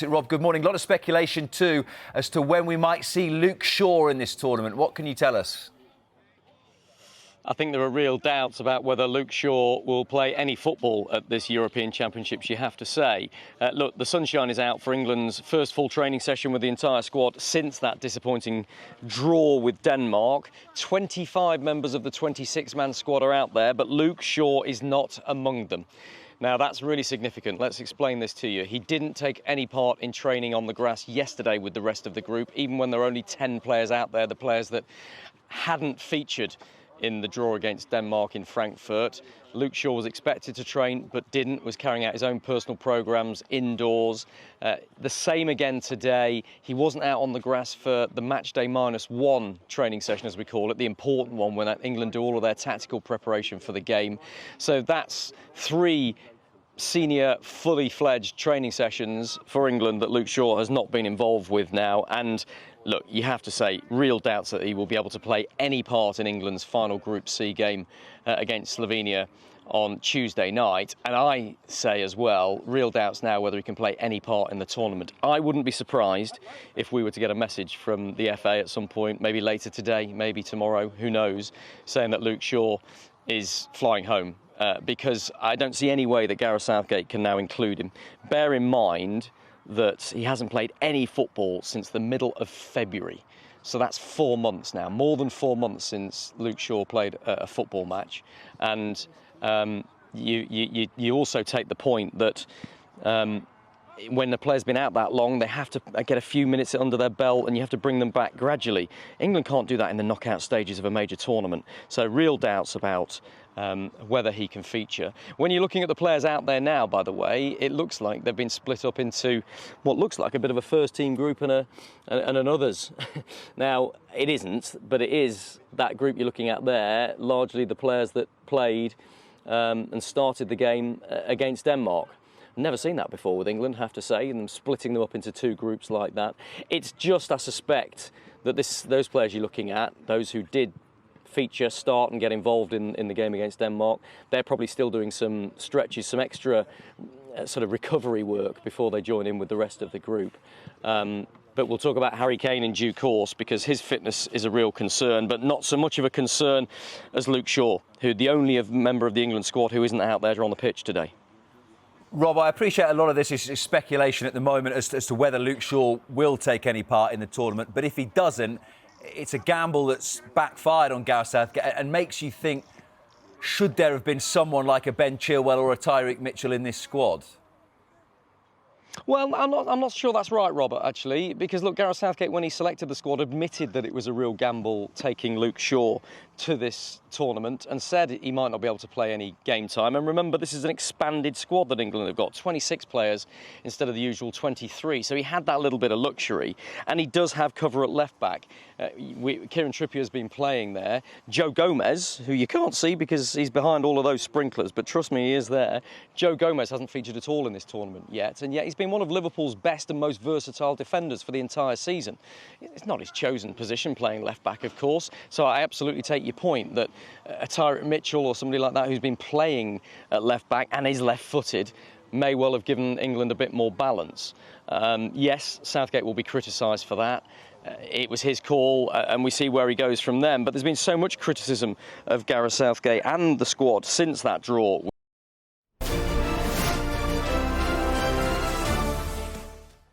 Rob, good morning. A lot of speculation too as to when we might see Luke Shaw in this tournament. What can you tell us? I think there are real doubts about whether Luke Shaw will play any football at this European Championships, you have to say. Look, the sunshine is out for England's first full training session with the entire squad since that disappointing draw with Denmark. 25 members of the 26-man squad are out there, but Luke Shaw is not among them. Now, that's really significant. Let's explain this to you. He didn't take any part in training on the grass yesterday with the rest of the group, even when there are only 10 players out there, the players that hadn't featured in the draw against Denmark in Frankfurt. Luke Shaw was expected to train but didn't, was carrying out his own personal programmes indoors. The same again today. He wasn't out on the grass for the matchday -1 training session, as we call it, the important one when England do all of their tactical preparation for the game. So that's 3 senior, fully fledged training sessions for England that Luke Shaw has not been involved with now. And look, you have to say, real doubts that he will be able to play any part in England's final Group C game against Slovenia on Tuesday night. And I say as well, real doubts now whether he can play any part in the tournament. I wouldn't be surprised if we were to get a message from the FA at some point, maybe later today, maybe tomorrow, who knows, saying that Luke Shaw is flying home. Because I don't see any way that Gareth Southgate can now include him. Bear in mind that he hasn't played any football since the middle of February. So that's 4 months now, more than 4 months since Luke Shaw played a football match. And you also take the point that when the player's been out that long, they have to get a few minutes under their belt and you have to bring them back gradually. England can't do that in the knockout stages of a major tournament. So real doubts about whether he can feature. When you're looking at the players out there now, by the way, it looks like they've been split up into what looks like a bit of a first-team group and an others. Now, it isn't, but it is that group you're looking at there, largely the players that played and started the game against Denmark. Never seen that before with England, have to say, and them splitting them up into 2 groups like that. It's just, I suspect, that those players you're looking at, those who did feature, start and get involved in the game against Denmark, they're probably still doing some stretches, some extra sort of recovery work before they join in with the rest of the group. But we'll talk about Harry Kane in due course because his fitness is a real concern, but not so much of a concern as Luke Shaw, who the only member of the England squad who isn't out there on the pitch today. Rob, I appreciate a lot of this is speculation at the moment as to whether Luke Shaw will take any part in the tournament. But if he doesn't, it's a gamble that's backfired on Gareth Southgate and makes you think, should there have been someone like a Ben Chilwell or a Tyreek Mitchell in this squad? Well, I'm not sure that's right, Robert, actually, because, look, Gareth Southgate, when he selected the squad, admitted that it was a real gamble taking Luke Shaw to this tournament and said he might not be able to play any game time. And remember, this is an expanded squad that England have got, 26 players instead of the usual 23. So he had that little bit of luxury. And he does have cover at left-back. Kieran Trippier has been playing there. Joe Gomez, who you can't see because he's behind all of those sprinklers, but trust me, he is there. Joe Gomez hasn't featured at all in this tournament yet, and yet he's been one of Liverpool's best and most versatile defenders for the entire season. It's not his chosen position, playing left-back, of course, so I absolutely take your point that a Tyreek Mitchell or somebody like that who's been playing at left-back and is left-footed may well have given England a bit more balance. Yes, Southgate will be criticised for that. It was his call, and we see where he goes from then. But there's been so much criticism of Gareth Southgate and the squad since that draw.